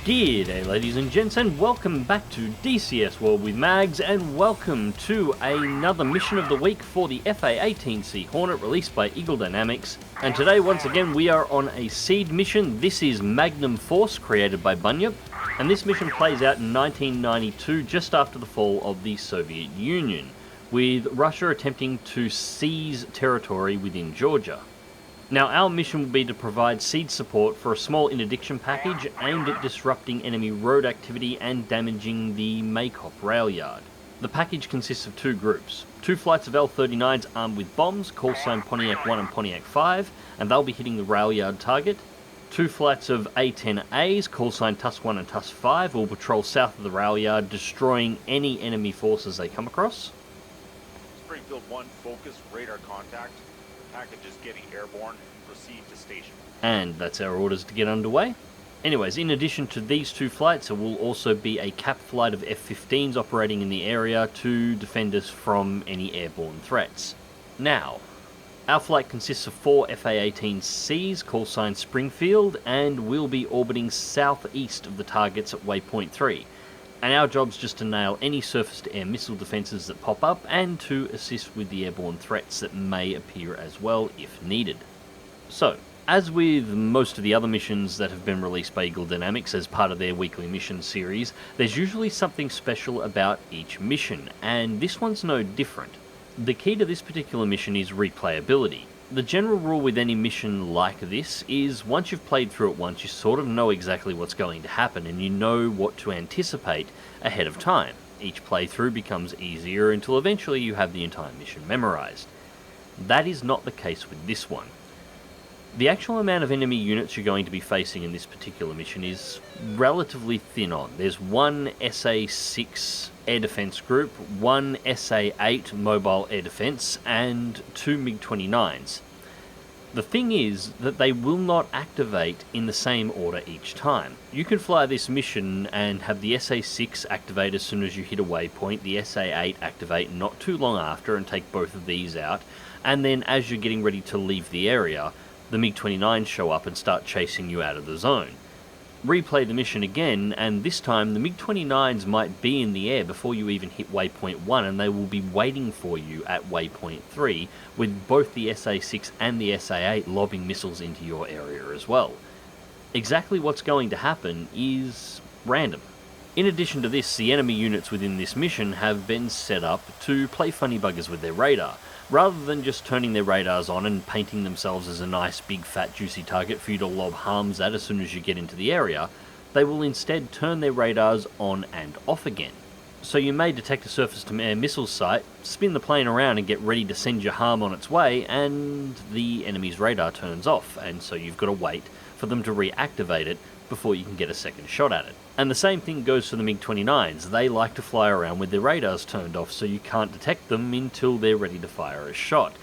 G'day ladies and gents, and welcome back to DCS World with Mags, and welcome to another mission of the week for the A-18c Hornet released by Eagle Dynamics. And today once again we are on a seed mission. This is Magnum Force, created by Bunyap, and this mission plays out in 1992, just after the fall of the Soviet Union, with Russia attempting to seize territory within Georgia. Now, our mission will be to provide seed support for a small interdiction package aimed at disrupting enemy road activity and damaging the Mk.II rail yard. The package consists of two groups: two flights of L-39s armed with bombs, call sign Pontiac 1 and Pontiac 5, and they'll be hitting the rail yard target. Two flights of A-10As, call sign TUS 1 and TUS 5, will patrol south of the rail yard, destroying any enemy forces they come across. Springfield 1, focus, radar contact. Package is getting airborne. Proceed to station. And that's our orders to get underway. Anyways, in addition to these two flights, there will also be a cap flight of F-15s operating in the area to defend us from any airborne threats. Now, our flight consists of four FA-18Cs, call sign Springfield, and we'll be orbiting southeast of the targets at waypoint 3. And our job's just to nail any surface-to-air missile defences that pop up, and to assist with the airborne threats that may appear as well if needed. So, as with most of the other missions that have been released by Eagle Dynamics as part of their weekly mission series, there's usually something special about each mission, and this one's no different. The key to this particular mission is replayability. The general rule with any mission like this is once you've played through it once, you sort of know exactly what's going to happen and you know what to anticipate ahead of time. Each playthrough becomes easier until eventually you have the entire mission memorized. That is not the case with this one. The actual amount of enemy units you're going to be facing in this particular mission is relatively thin on. There's one SA-6 air defense group, one SA-8 mobile air defense, and two MiG-29s. The thing is that they will not activate in the same order each time. You can fly this mission and have the SA-6 activate as soon as you hit a waypoint, the SA-8 activate not too long after and take both of these out, and then as you're getting ready to leave the area, the MiG-29s show up and start chasing you out of the zone. Replay the mission again, and this time the MiG-29s might be in the air before you even hit waypoint 1, and they will be waiting for you at waypoint 3, with both the SA-6 and the SA-8 lobbing missiles into your area as well. Exactly what's going to happen is random. In addition to this, the enemy units within this mission have been set up to play funny buggers with their radar. Rather than just turning their radars on and painting themselves as a nice big fat juicy target for you to lob harms at as soon as you get into the area, they will instead turn their radars on and off again. So you may detect a surface-to-air missile site, spin the plane around and get ready to send your harm on its way, and the enemy's radar turns off, and so you've got to wait for them to reactivate it before you can get a second shot at it. And the same thing goes for the MiG-29s. They like to fly around with their radars turned off so you can't detect them until they're ready to fire a shot,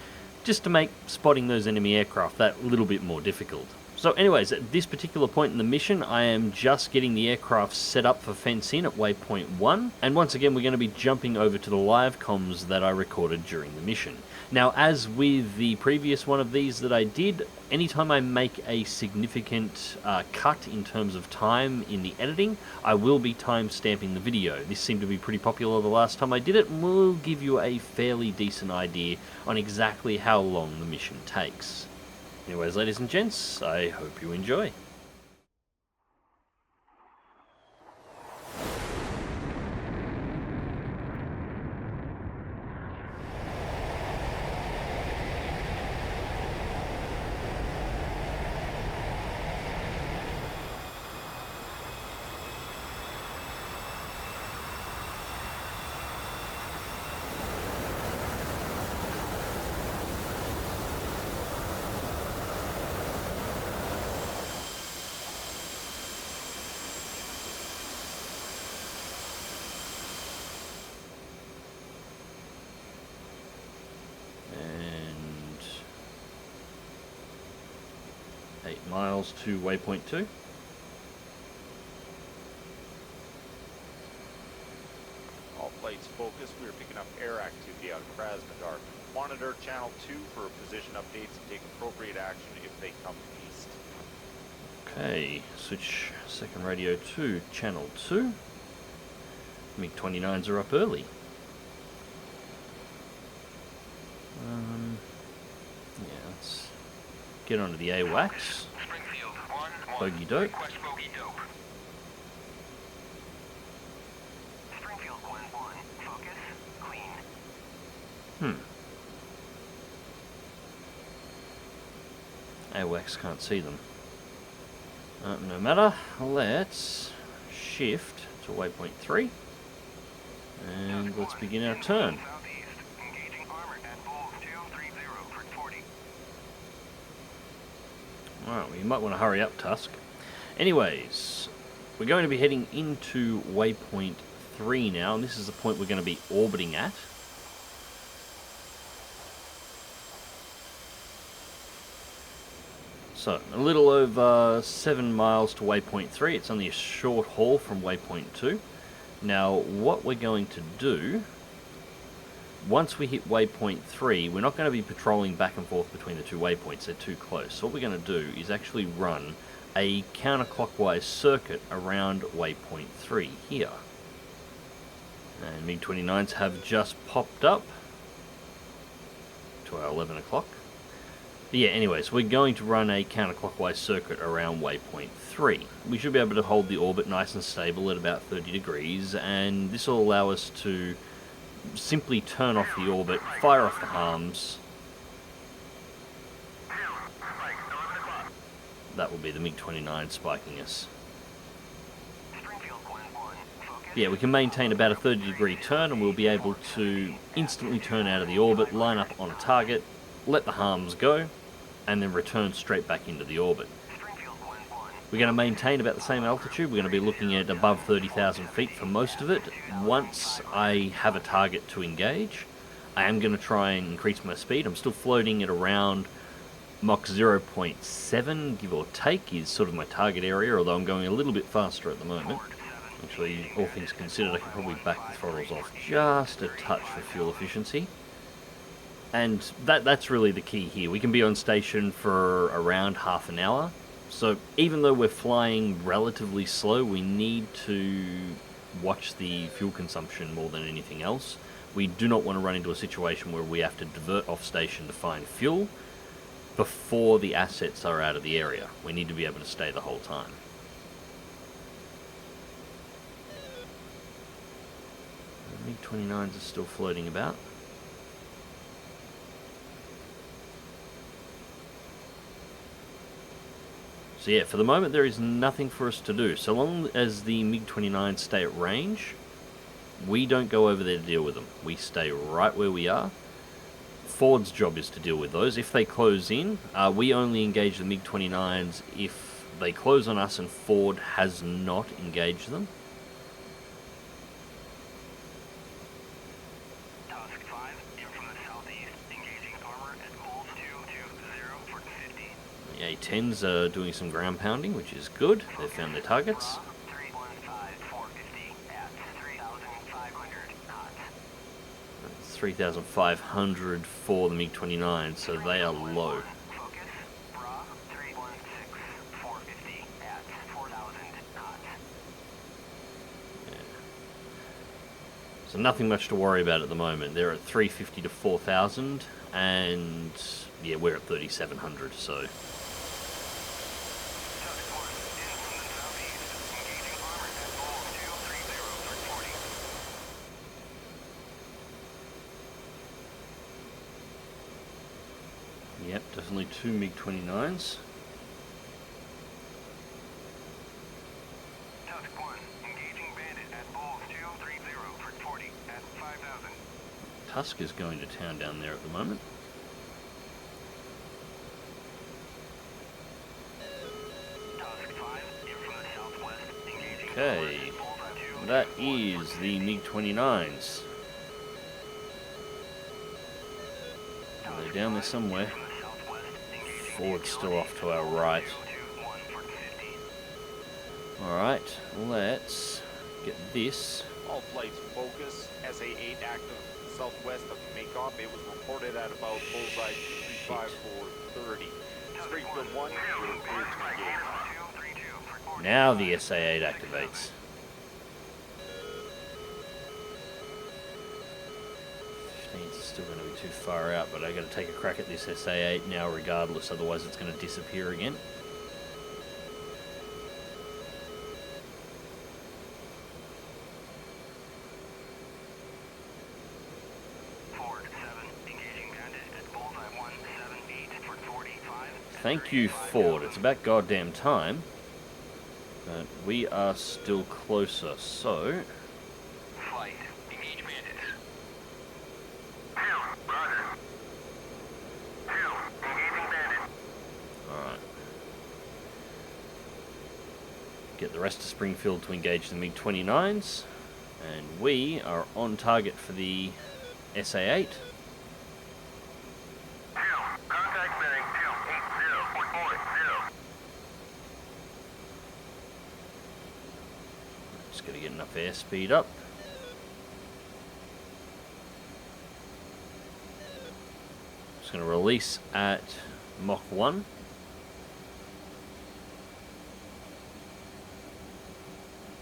just to make spotting those enemy aircraft that little bit more difficult. So anyways, at this particular point in the mission, I am just getting the aircraft set up for fence-in at waypoint 1, and once again we're going to be jumping over to the live comms that I recorded during the mission. Now, as with the previous one of these that I did, anytime I make a significant cut in terms of time in the editing, I will be time-stamping the video. This seemed to be pretty popular the last time I did it, and will give you a fairly decent idea on exactly how long the mission takes. Anyways, ladies and gents, I hope you enjoy. And 8 miles to waypoint 2. All flights focused. We are picking up air activity out of Krasnodar. Monitor channel 2 for position updates and take appropriate action if they come east. Okay, switch second radio to channel 2. MiG-29s are up early. Yeah, let's get onto the AWACS. Bogey dope. AWACS can't see them. No matter, let's shift to waypoint 3 and let's begin our turn. Alright, well, you might want to hurry up, Tusk. Anyways, we're going to be heading into waypoint 3 now, and this is the point we're going to be orbiting at. So, a little over 7 miles to waypoint 3. It's only a short haul from waypoint 2. Now, what we're going to do, once we hit waypoint 3, we're not going to be patrolling back and forth between the two waypoints. They're too close. So what we're going to do is actually run a counterclockwise circuit around waypoint 3 here. And MiG-29s have just popped up to our 11 o'clock. Yeah, anyways, we're going to run a counterclockwise circuit around waypoint 3. We should be able to hold the orbit nice and stable at about 30 degrees, and this will allow us to simply turn off the orbit, fire off the harms. That will be the MiG-29 spiking us. Yeah, we can maintain about a 30-degree turn, and we'll be able to instantly turn out of the orbit, line up on a target, let the harms go, and then return straight back into the orbit. We're going to maintain about the same altitude. We're going to be looking at above 30,000 feet for most of it. Once I have a target to engage, I am going to try and increase my speed. I'm still floating at around Mach 0.7, give or take, is sort of my target area, although I'm going a little bit faster at the moment. Actually, all things considered, I can probably back the throttles off just a touch for fuel efficiency. And that's really the key here. We can be on station for around half an hour. So even though we're flying relatively slow, we need to watch the fuel consumption more than anything else. We do not want to run into a situation where we have to divert off station to find fuel before the assets are out of the area. We need to be able to stay the whole time. The MiG-29s are still floating about. So yeah, for the moment there is nothing for us to do. So long as the MiG-29s stay at range, we don't go over there to deal with them. We stay right where we are. Ford's job is to deal with those. If they close in, we only engage the MiG-29s if they close on us and Ford has not engaged them. The A-10s are doing some ground pounding, which is good. They've found their targets. That's 3,500 for the MiG-29, so they are low. Yeah. So nothing much to worry about at the moment. They're at 350 to 4,000, and yeah, we're at 3,700, so... Yep, definitely two MiG-29s. Tusk is going to town down there at the moment. Okay, that is the MiG-29s. They're down there somewhere. Ford's still off to our right. Alright, let's get this. All flights focus. SA-8 active southwest of Mk.II. It was reported at about bullseye 235 for 30. Straight field 1, you're clear to engage. Now the SA-8 activates. 15's still going to be too far out, but I got to take a crack at this SA-8 now regardless, otherwise it's going to disappear again. Thank you, Ford. It's about goddamn time. But we are still closer, so... Flight, engage bandits. Engaging bandit. Alright. Get the rest of Springfield to engage the MiG-29s. And we are on target for the SA-8. Contact bearing 280.40. Just gotta get enough airspeed up. Just gonna release at Mach.1.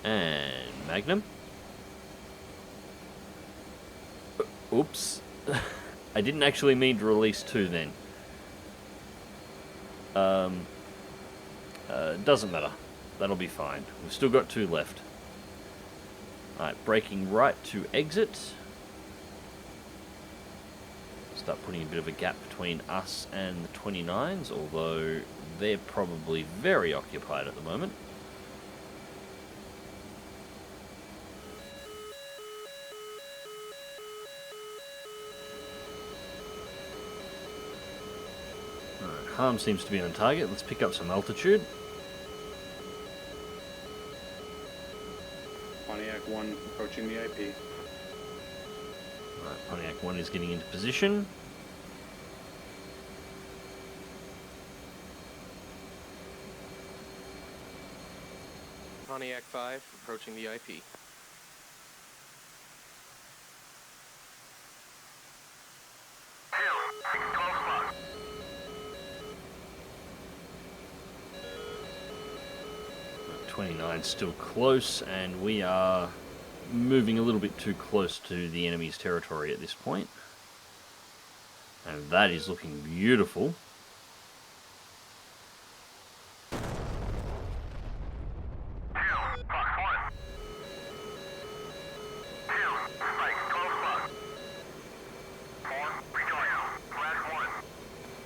And Magnum. Oops. I didn't actually mean to release 2 then. Doesn't matter. That'll be fine. We've still got 2 left. Alright, braking right to exit. Start putting a bit of a gap between us and the 29s, although they're probably very occupied at the moment. Alright, HARM seems to be on target. Let's pick up some altitude. Pontiac 1 approaching the IP. Alright, Pontiac 1 is getting into position. Pontiac 5 approaching the IP. Close lock. 29 still close, and we are moving a little bit too close to the enemy's territory at this point. And that is looking beautiful.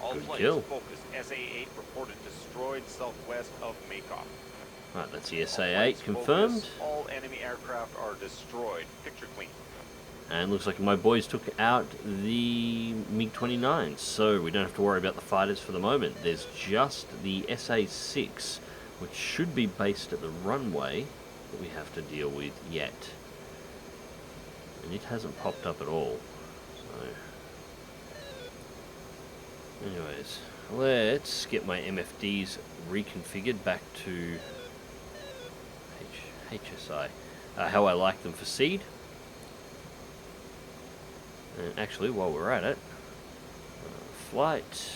All Good flights kill. focus. SA-8 reported destroyed southwest of Mk.II. Right, that's the All SA-8 flights confirmed. focus. All enemy aircraft are destroyed. Picture clean. And looks like my boys took out the MiG-29, so we don't have to worry about the fighters for the moment. There's just the SA-6, which should be based at the runway, that we have to deal with yet. And it hasn't popped up at all. So, anyways, let's get my MFDs reconfigured back to HSI, how I like them for seed. And actually, while we're at it, flight,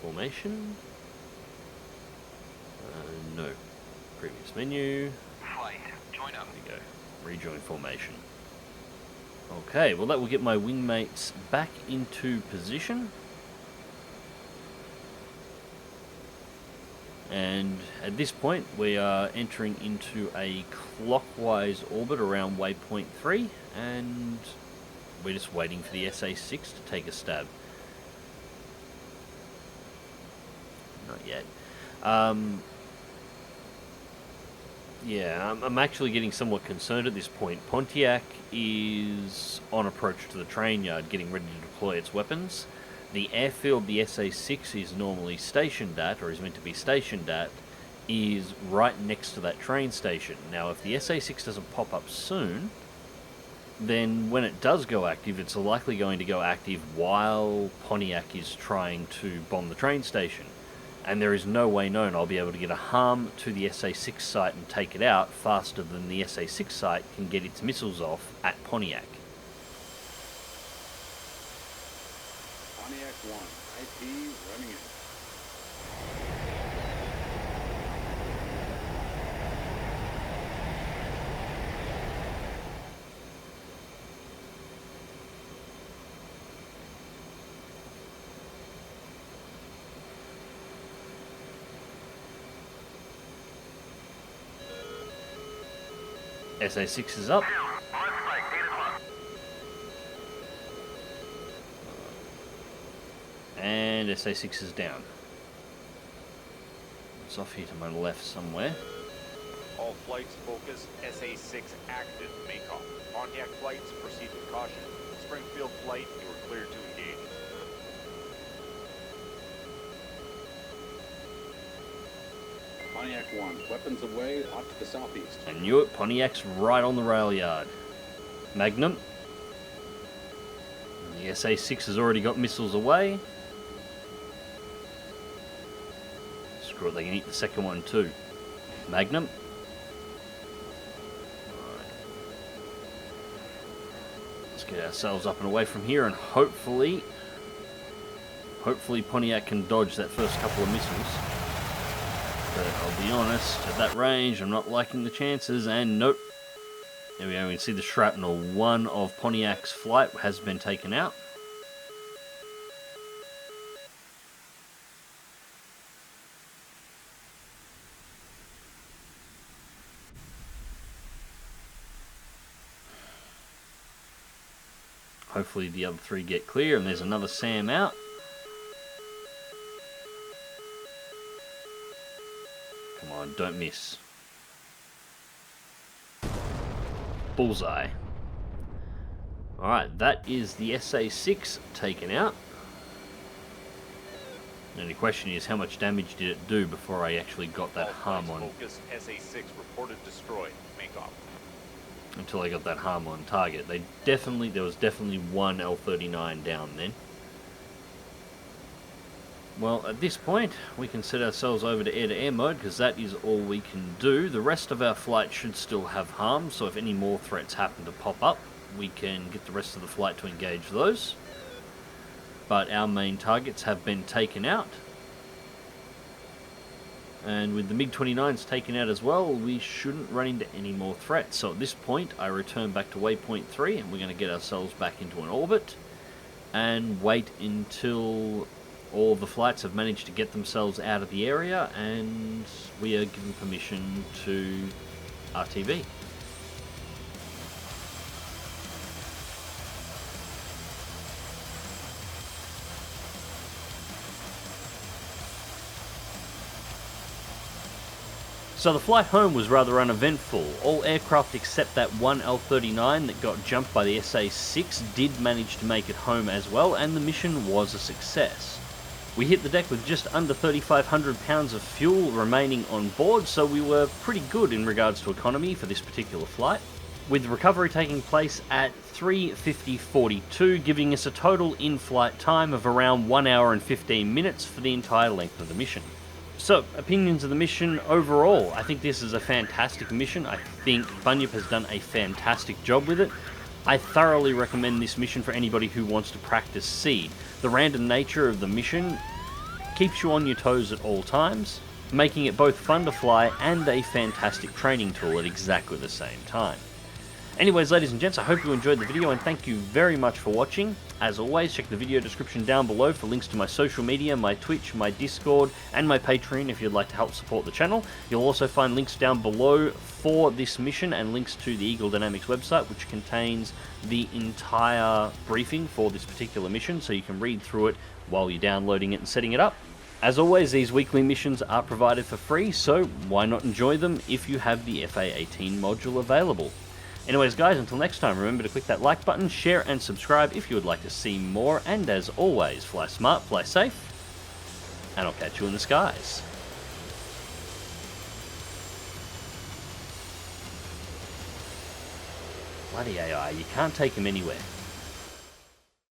formation, no, previous menu, Flight, join up. there we go, rejoin formation. Okay, well that will get my wingmates back into position. And at this point, we are entering into a clockwise orbit around waypoint 3, and we're just waiting for the SA-6 to take a stab. Not yet. Yeah, I'm actually getting somewhat concerned at this point. Pontiac is on approach to the train yard, getting ready to deploy its weapons. The airfield the SA-6 is normally stationed at, or is meant to be stationed at, is right next to that train station. Now, if the SA-6 doesn't pop up soon, then when it does go active, it's likely going to go active while Pontiac is trying to bomb the train station. And there is no way known I'll be able to get a HARM to the SA-6 site and take it out faster than the SA-6 site can get its missiles off at Pontiac. Pontiac 1, IP running in. SA6 is up. On spike, 8 o'clock. And SA6 is down. It's off here to my left somewhere. All flights focus, SA6 active, make off. Pontiac flights, proceed with caution. Springfield flight, you are cleared to engage. Pontiac 1, weapons away off to the southeast. I knew it, Pontiac's right on the rail yard. Magnum. The SA6 has already got missiles away. Screw it, they can eat the second one too. Magnum. Alright. Let's get ourselves up and away from here, and hopefully Pontiac can dodge that first couple of missiles. But I'll be honest, at that range, I'm not liking the chances, and nope. There we go, we can see the shrapnel. One of Pontiac's flight has been taken out. Hopefully the other three get clear, and there's another SAM out. Come on, don't miss. Bullseye. Alright, that is the SA6 taken out. And the question is, how much damage did it do before I actually got that All harm flights on? focus, SA6 reported destroyed, make off. Until I got that harm on target. There was definitely one L-39 down then. Well, at this point, we can set ourselves over to air-to-air mode, because that is all we can do. The rest of our flight should still have harm, so if any more threats happen to pop up, we can get the rest of the flight to engage those. But our main targets have been taken out. And with the MiG-29s taken out as well, we shouldn't run into any more threats. So at this point, I return back to waypoint 3, and we're going to get ourselves back into an orbit and wait until all of the flights have managed to get themselves out of the area and we are given permission to RTV. So the flight home was rather uneventful. All aircraft except that one L-39 that got jumped by the SA-6 did manage to make it home as well, and the mission was a success. We hit the deck with just under 3,500 pounds of fuel remaining on board, so we were pretty good in regards to economy for this particular flight, with recovery taking place at 3:50:42, giving us a total in-flight time of around 1 hour and 15 minutes for the entire length of the mission. So, opinions of the mission overall. I think this is a fantastic mission. I think Bunyap has done a fantastic job with it. I thoroughly recommend this mission for anybody who wants to practice SEED. The random nature of the mission keeps you on your toes at all times, making it both fun to fly and a fantastic training tool at exactly the same time. Anyways, ladies and gents, I hope you enjoyed the video and thank you very much for watching. As always, check the video description down below for links to my social media, my Twitch, my Discord, and my Patreon if you'd like to help support the channel. You'll also find links down below for this mission and links to the Eagle Dynamics website, which contains the entire briefing for this particular mission, so you can read through it while you're downloading it and setting it up. As always, these weekly missions are provided for free, so why not enjoy them if you have the FA-18 module available. Anyways guys, until next time, remember to click that like button, share and subscribe if you would like to see more, and as always, fly smart, fly safe, and I'll catch you in the skies. Bloody AI, you can't take him anywhere.